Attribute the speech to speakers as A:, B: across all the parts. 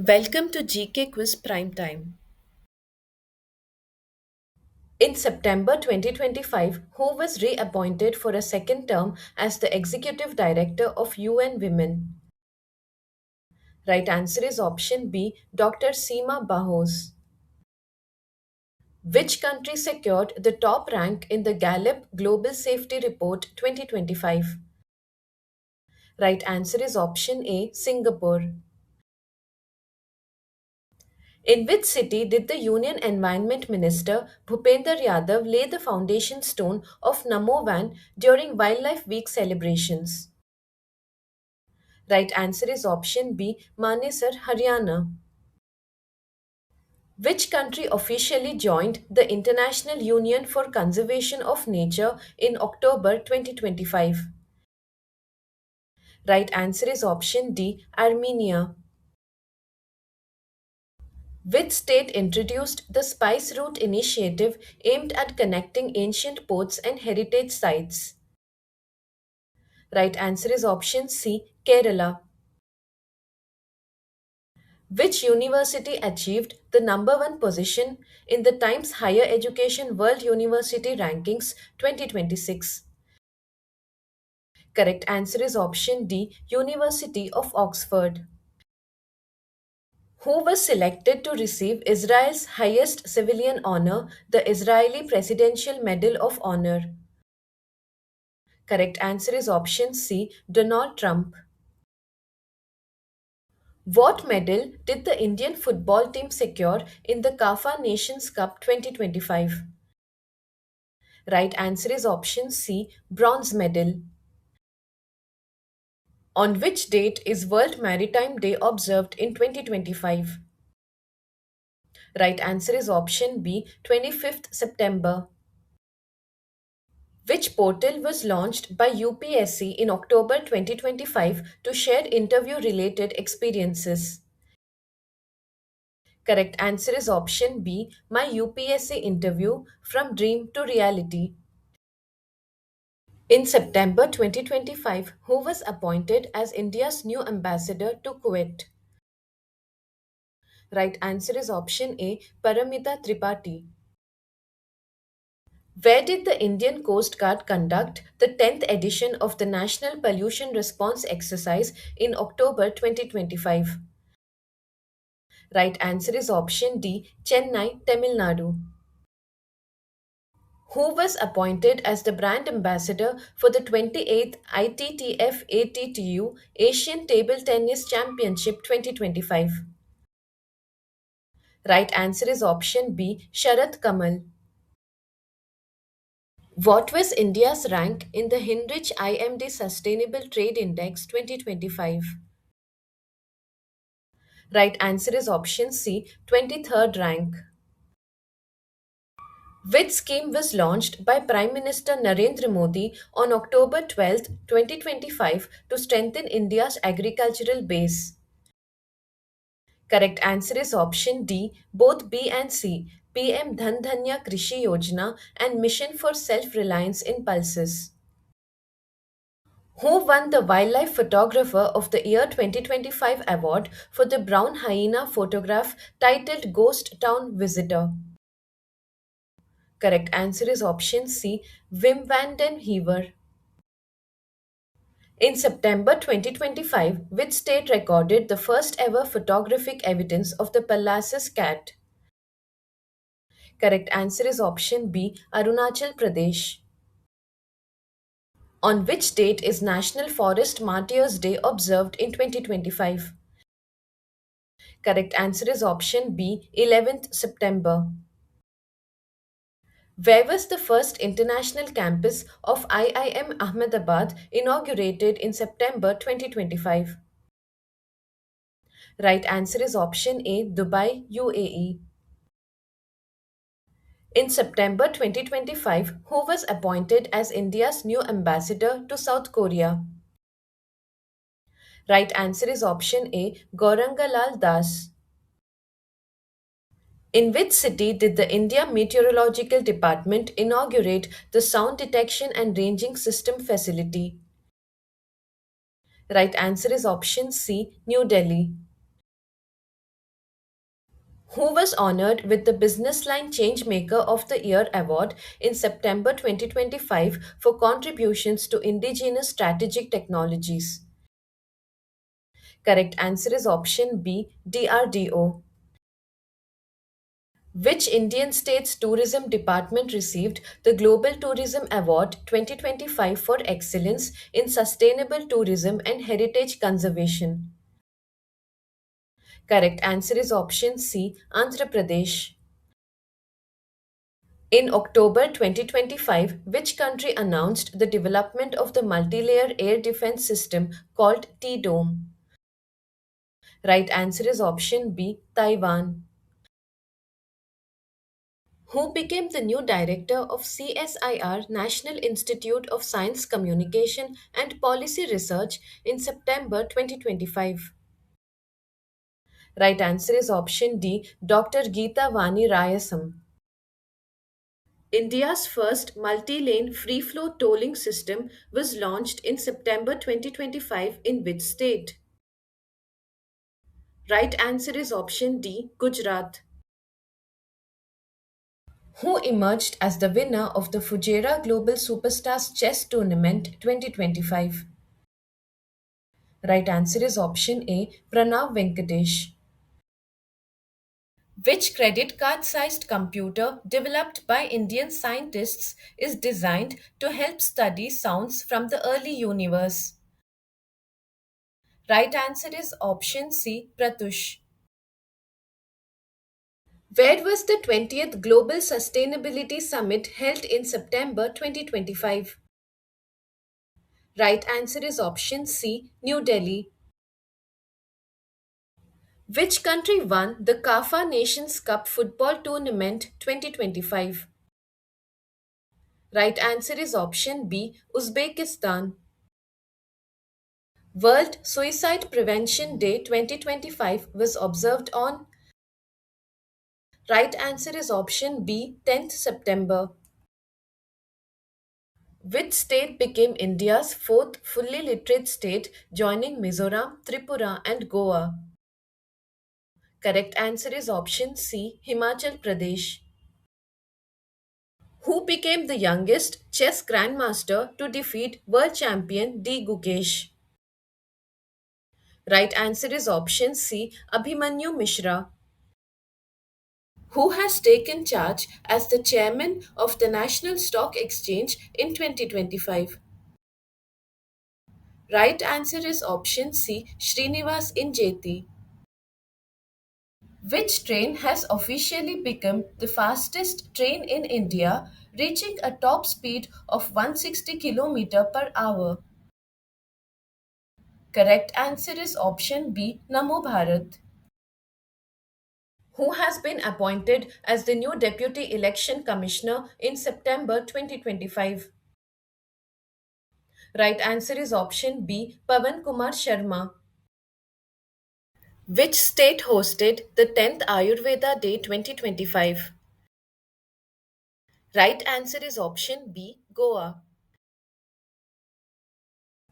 A: Welcome to GK Quiz Prime Time. In September 2025, who was reappointed for a second term as the Executive Director of UN Women? Right answer is option B, Dr. Seema Bahos. Which country secured the top rank in the Gallup Global Safety Report 2025? Right answer is option A, Singapore. In which city did the Union Environment Minister Bhupender Yadav lay the foundation stone of Namovan during Wildlife Week celebrations? Right answer is option B, Manesar, Haryana. Which country officially joined the International Union for Conservation of Nature in October 2025? Right answer is option D, Armenia. Which state introduced the Spice Route initiative aimed at connecting ancient ports and heritage sites? Right answer is option C, Kerala. Which university achieved the number one position in the Times Higher Education World University Rankings 2026? Correct answer is option D, University of Oxford. Who was selected to receive Israel's highest civilian honor, the Israeli Presidential Medal of Honor? Correct answer is option C, Donald Trump. What medal did the Indian football team secure in the CAFA Nations Cup 2025? Right answer is option C, bronze medal. On which date is World Maritime Day observed in 2025? Right answer is option B, 25th September. Which portal was launched by UPSC in October 2025 to share interview related experiences? Correct answer is option B, My UPSC Interview from Dream to Reality. In September 2025, who was appointed as India's new ambassador to Kuwait? Right answer is option A, Paramita Tripathi. Where did the Indian Coast Guard conduct the 10th edition of the National Pollution Response Exercise in October 2025? Right answer is option D, Chennai, Tamil Nadu. Who was appointed as the brand ambassador for the 28th ITTF ATTU Asian Table Tennis Championship 2025? Right answer is option B, Sharat Kamal. What was India's rank in the Heinrich IMD Sustainable Trade Index 2025? Right answer is option C, 23rd rank. Which scheme was launched by Prime Minister Narendra Modi on October 12, 2025 to strengthen India's agricultural base? Correct answer is option D, both B and C, PM Dhan Dhanya Krishi Yojana and Mission for Self-Reliance in Pulses. Who won the Wildlife Photographer of the Year 2025 award for the brown hyena photograph titled Ghost Town Visitor? Correct answer is option C, Wim van den Heever. In September 2025, which state recorded the first ever photographic evidence of the Pallas's cat? Correct answer is option B, Arunachal Pradesh. On which date is National Forest Martyrs Day observed in 2025? Correct answer is option B, 11th September. Where was the first international campus of IIM Ahmedabad inaugurated in September 2025? Right answer is option A, Dubai, UAE. In September 2025, who was appointed as India's new ambassador to South Korea? Right answer is option A, Gaurangalal Das. In which city did the India Meteorological Department inaugurate the Sound Detection and Ranging System facility? Right answer is option C, New Delhi. Who was honored with the Business Line Changemaker of the Year award in September 2025 for contributions to indigenous strategic technologies. Correct answer is option B, DRDO. Which Indian state's tourism department received the Global Tourism Award 2025 for excellence in sustainable tourism and heritage conservation? Correct answer is option C, Andhra Pradesh. In October 2025, which country announced the development of the multi-layer air defense system called T-Dome? Right answer is option B, Taiwan. Who became the new director of CSIR National Institute of Science Communication and Policy Research in September 2025? Right answer is option D, Dr. Geeta Vani Rayasam. India's first multi-lane free-flow tolling system was launched in September 2025 in which state? Right answer is option D, Gujarat. Who emerged as the winner of the Fujairah Global Superstars Chess Tournament 2025? Right answer is option A, Pranav Venkatesh. Which credit card sized computer developed by Indian scientists is designed to help study sounds from the early universe? Right answer is option C, Pratush. Where was the 20th Global Sustainability Summit held in September 2025? Right answer is option C, New Delhi. Which country won the CAFA Nations Cup Football Tournament 2025? Right answer is option B, Uzbekistan. World Suicide Prevention Day 2025 was observed on. Right answer is option B, 10th September. Which state became India's fourth fully literate state, joining Mizoram, Tripura, and Goa? Correct answer is option C, Himachal Pradesh. Who became the youngest chess grandmaster to defeat world champion D. Gukesh? Right answer is option C, Abhimanyu Mishra. Who has taken charge as the chairman of the National Stock Exchange in 2025? Right answer is option C, Srinivas Injeti. Which train has officially become the fastest train in India, reaching a top speed of 160 km per hour? Correct answer is option B, Namo Bharat. Who has been appointed as the new Deputy Election Commissioner in September 2025? Right answer is option B, Pavan Kumar Sharma. Which state hosted the 10th Ayurveda Day 2025? Right answer is option B, Goa.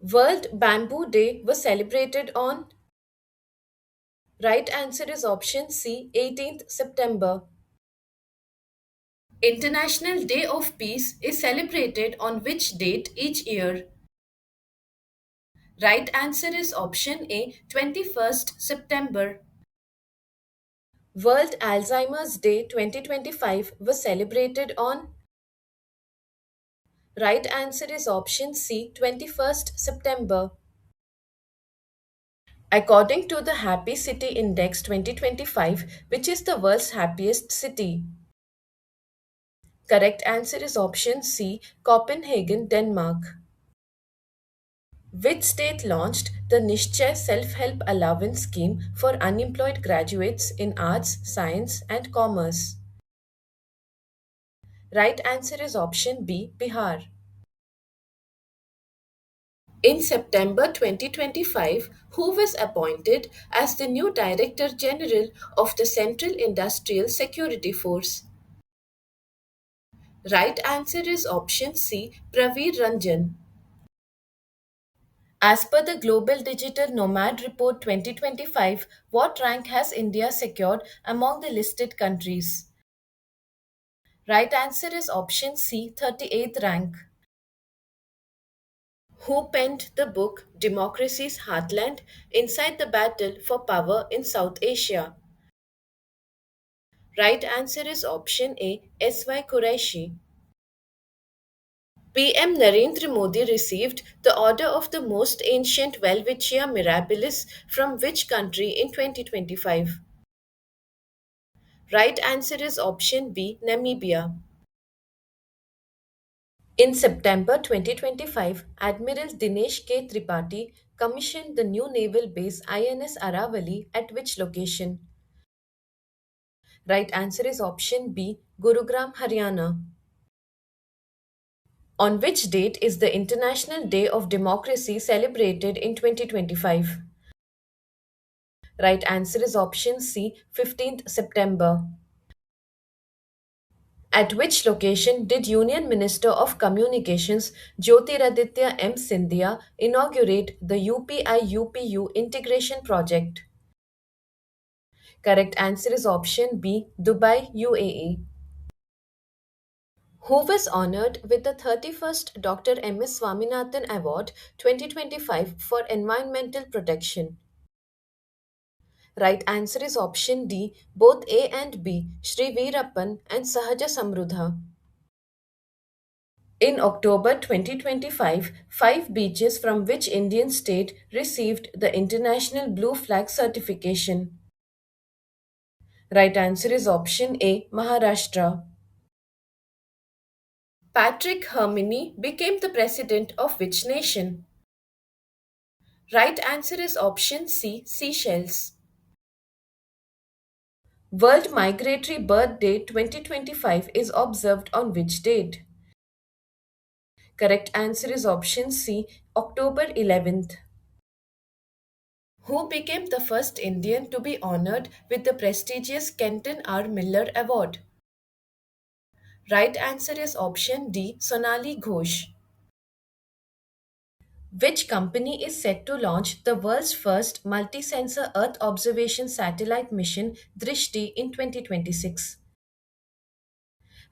A: World Bamboo Day was celebrated on. Right answer is option C, 18th September. International Day of Peace is celebrated on which date each year? Right answer is option A, 21st September. World Alzheimer's Day 2025 was celebrated on. Right answer is option C, 21st September. According to the Happy City Index 2025, which is the world's happiest city? Correct answer is option C, Copenhagen, Denmark. Which state launched the Nishchay Self-Help Allowance Scheme for unemployed graduates in arts, science, and commerce? Right answer is option B, Bihar. In September 2025, who was appointed as the new Director General of the Central Industrial Security Force? Right answer is option C, Praveer Ranjan. As per the Global Digital Nomad Report 2025, what rank has India secured among the listed countries? Right answer is option C, 38th rank. Who penned the book Democracy's Heartland Inside the Battle for Power in South Asia? Right answer is option A, S.Y. Qureshi. PM Narendra Modi received the Order of the Most Ancient Welwitschia Mirabilis from which country in 2025? Right answer is option B, Namibia. In September 2025, Admiral Dinesh K. Tripathi commissioned the new naval base INS Aravali at which location? Right answer is option B, Gurugram, Haryana. On which date is the International Day of Democracy celebrated in 2025? Right answer is option C, 15th September. At which location did Union Minister of Communications Jyotiraditya M. Scindia inaugurate the UPI-UPU integration project? Correct answer is option B, Dubai, UAE. Who was honored with the 31st Dr. M.S. Swaminathan Award 2025 for Environmental Protection? Right answer is option D, both A and B, Sri Veerappan and Sahaja Samrudha. In October 2025, five beaches from which Indian state received the International Blue Flag certification? Right answer is option A, Maharashtra. Patrick Hermini became the president of which nation? Right answer is option C, Seychelles. World Migratory Bird Day 2025 is observed on which date? Correct answer is option C, October 11th. Who became the first Indian to be honored with the prestigious Kenton R. Miller Award? Right answer is option D, Sonali Ghosh. Which company is set to launch the world's first multi-sensor Earth observation satellite mission Drishti in 2026?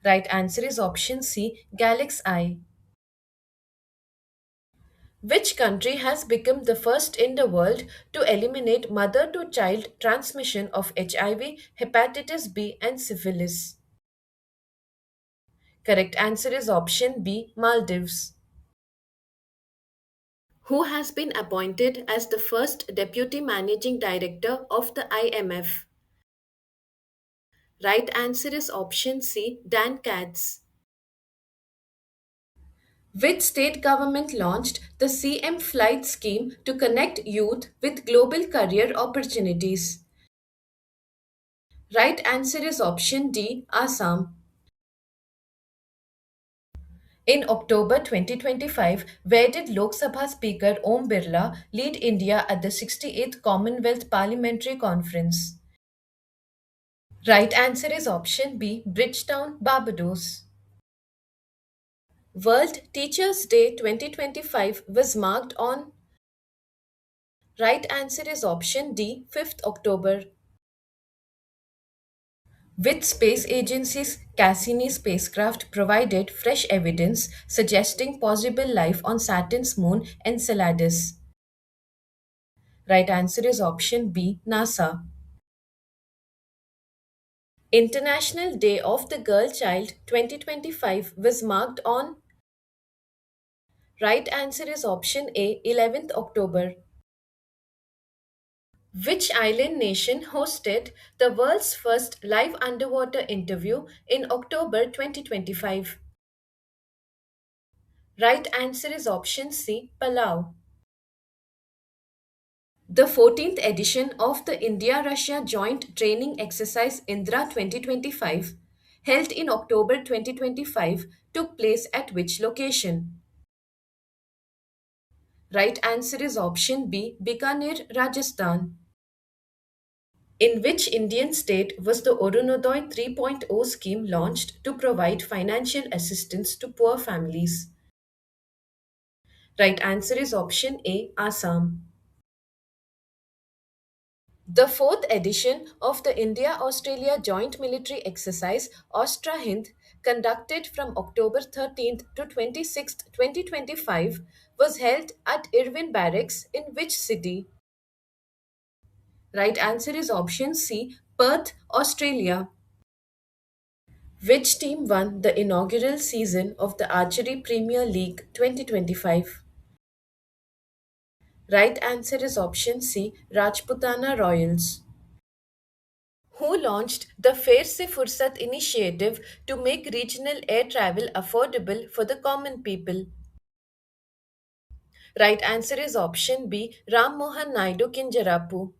A: Right answer is option C, Galax I. Which country has become the first in the world to eliminate mother to child transmission of HIV, hepatitis B, and syphilis? Correct answer is option B, Maldives. Who has been appointed as the first deputy managing director of the IMF? Right answer is option C, Dan Katz. Which state government launched the CM Flight scheme to connect youth with global career opportunities? Right answer is option D, Assam. In October 2025, where did Lok Sabha Speaker Om Birla lead India at the 68th Commonwealth Parliamentary Conference? Right answer is option B, Bridgetown, Barbados. World Teachers' Day 2025 was marked on. Right answer is option D, 5th October. Which space agency's Cassini spacecraft provided fresh evidence suggesting possible life on Saturn's moon Enceladus? Right answer is option B, NASA. International Day of the Girl Child 2025 was marked on. Right answer is option A, 11th October. Which island nation hosted the world's first live underwater interview in October 2025? Right answer is option C, Palau. The 14th edition of the India Russia Joint Training Exercise Indra 2025, held in October 2025, took place at which location? Right answer is option B, Bikaner, Rajasthan. In which Indian state was the Orunodoi 3.0 scheme launched to provide financial assistance to poor families? Right answer is option A, Assam. The fourth edition of the India Australia Joint Military Exercise Austra Hind, conducted from October 13th to 26th, 2025, was held at Irwin Barracks in which city? Right answer is option C, Perth, Australia. Which team won the inaugural season of the Archery Premier League 2025? Right answer is option C, Rajputana Royals. Who launched the Fair Se Fursat initiative to make regional air travel affordable for the common people? Right answer is option B, Ram Mohan Naidu Kinjarapu.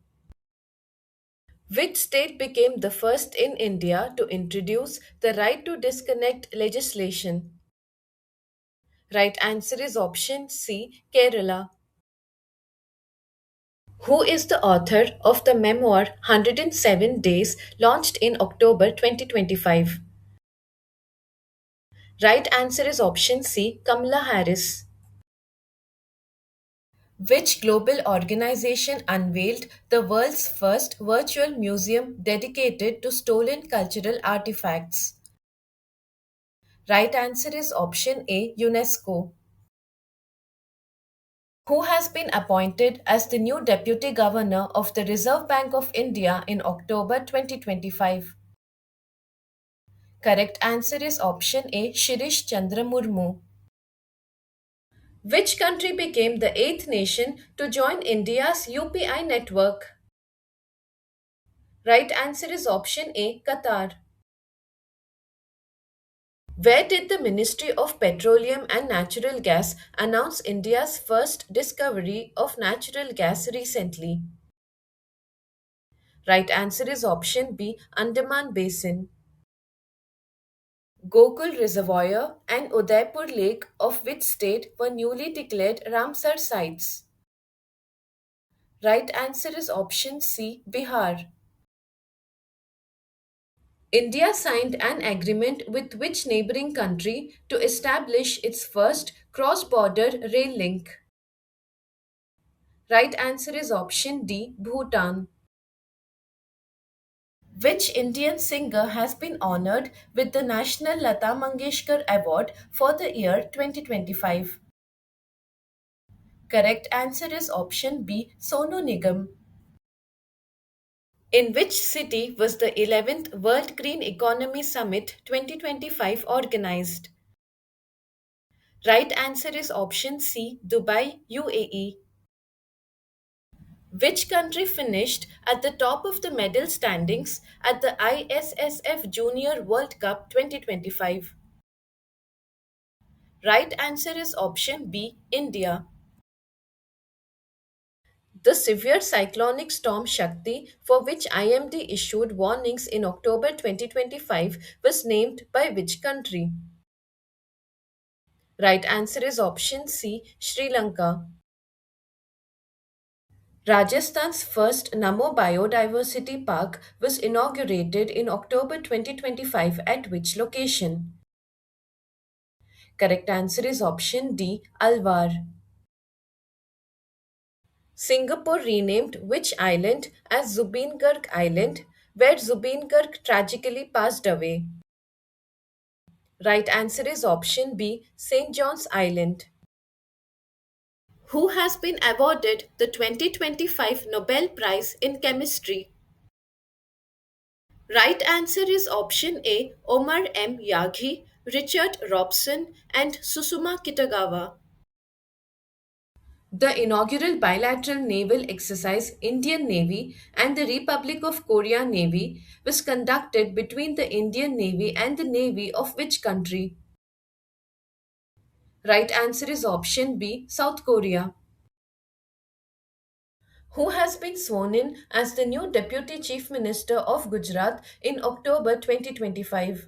A: Which state became the first in India to introduce the right to disconnect legislation? Right answer is option C, Kerala. Who is the author of the memoir 107 Days, launched in October 2025? Right answer is option C, Kamala Harris. Which global organization unveiled the world's first virtual museum dedicated to stolen cultural artifacts? Right answer is option A, UNESCO. Who has been appointed as the new Deputy Governor of the Reserve Bank of India in October 2025? Correct answer is option A, Shirish Chandra Murmu. Which country became the eighth nation to join India's UPI network? Right answer is option A, Qatar. Where did the Ministry of Petroleum and Natural Gas announce India's first discovery of natural gas recently? Right answer is option B, Andaman Basin. Gokul Reservoir and Udaipur Lake of which state were newly declared Ramsar sites? Right answer is option C, Bihar. India signed an agreement with which neighboring country to establish its first cross border rail link? Right answer is option D, Bhutan. Which Indian singer has been honored with the National Lata Mangeshkar Award for the year 2025? Correct answer is option B, Sonu Nigam. In which city was the 11th World Green Economy Summit 2025 organized? Right answer is option C, Dubai, UAE. Which country finished at the top of the medal standings at the ISSF Junior World Cup 2025? Right answer is option B, India. The severe cyclonic storm Shakti, for which IMD issued warnings in October 2025, was named by which country? Right answer is option C, Sri Lanka. Rajasthan's first Namo Biodiversity Park was inaugurated in October 2025 at which location? Correct answer is option D, Alwar. Singapore renamed which island as Zubeen Island, where Zubeen tragically passed away? Right answer is option B, St. John's Island. Who has been awarded the 2025 Nobel Prize in Chemistry? Right answer is option A, Omar M. Yaghi, Richard Robson, and Susuma Kitagawa. The inaugural bilateral naval exercise Indian Navy and the Republic of Korea Navy was conducted between the Indian Navy and the Navy of which country? Right answer is option B, South Korea. Who has been sworn in as the new Deputy Chief Minister of Gujarat in October 2025?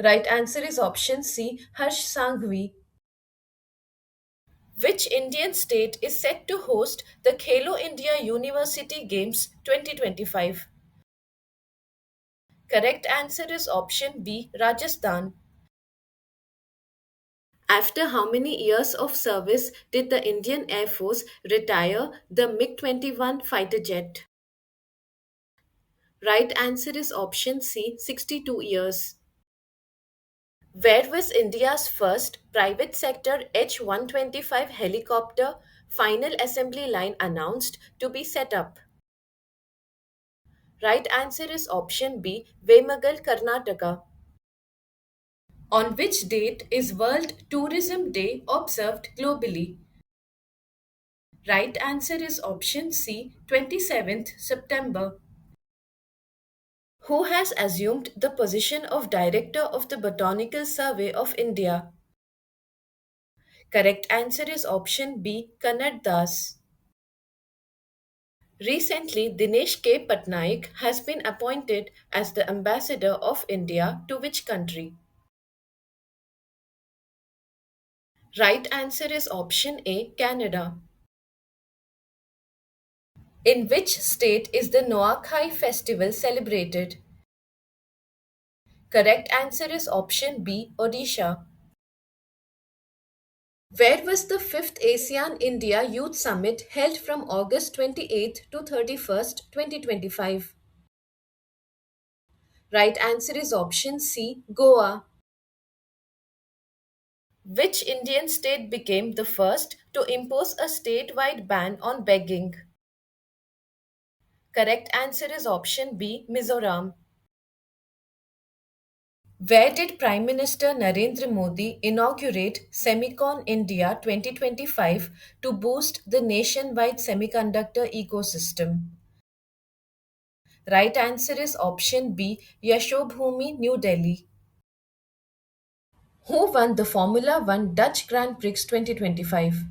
A: Right answer is option C, Harsh Sanghvi. Which Indian state is set to host the Khelo India University Games 2025? Correct answer is option B, Rajasthan. After how many years of service did the Indian Air Force retire the MiG 21 fighter jet? Right answer is option C, 62 years. Where was India's first private sector H 125 helicopter final assembly line announced to be set up? Right answer is option B, Vemagal, Karnataka. On which date is World Tourism Day observed globally? Right answer is option C, 27th September. Who has assumed the position of Director of the Botanical Survey of India? Correct answer is option B, Kannad Das. Recently, Dinesh K. Patnaik has been appointed as the Ambassador of India to which country? Right answer is option A, Canada. In which state is the Noakhai festival celebrated? Correct answer is option B, Odisha. Where was the 5th ASEAN India Youth Summit held from August 28th to 31st, 2025? Right answer is option C, Goa. Which Indian state became the first to impose a statewide ban on begging? Correct answer is option B, Mizoram. Where did Prime Minister Narendra Modi inaugurate Semicon India 2025 to boost the nationwide semiconductor ecosystem? Right answer is option B, Yashobhumi, New Delhi. Who won the Formula One Dutch Grand Prix 2025?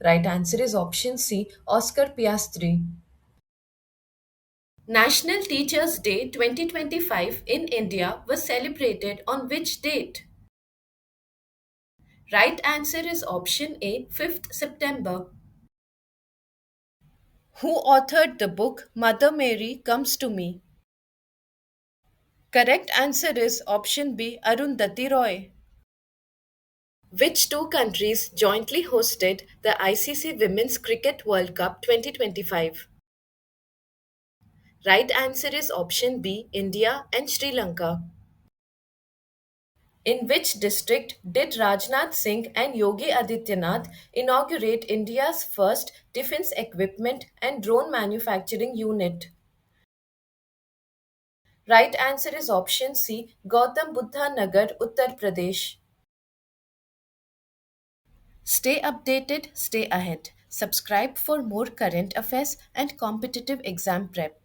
A: Right answer is option C, Oscar Piastri. National Teachers' Day 2025 in India was celebrated on which date? Right answer is option A, 5th September. Who authored the book Mother Mary Comes to Me? Correct answer is option B, Arundhati Roy. Which two countries jointly hosted the ICC Women's Cricket World Cup 2025? Right answer is option B, India and Sri Lanka. In which district did Rajnath Singh and Yogi Adityanath inaugurate India's first defense equipment and drone manufacturing unit? Right answer is option C, Gautam Buddha Nagar, Uttar Pradesh. Stay updated, stay ahead. Subscribe for more current affairs and competitive exam prep.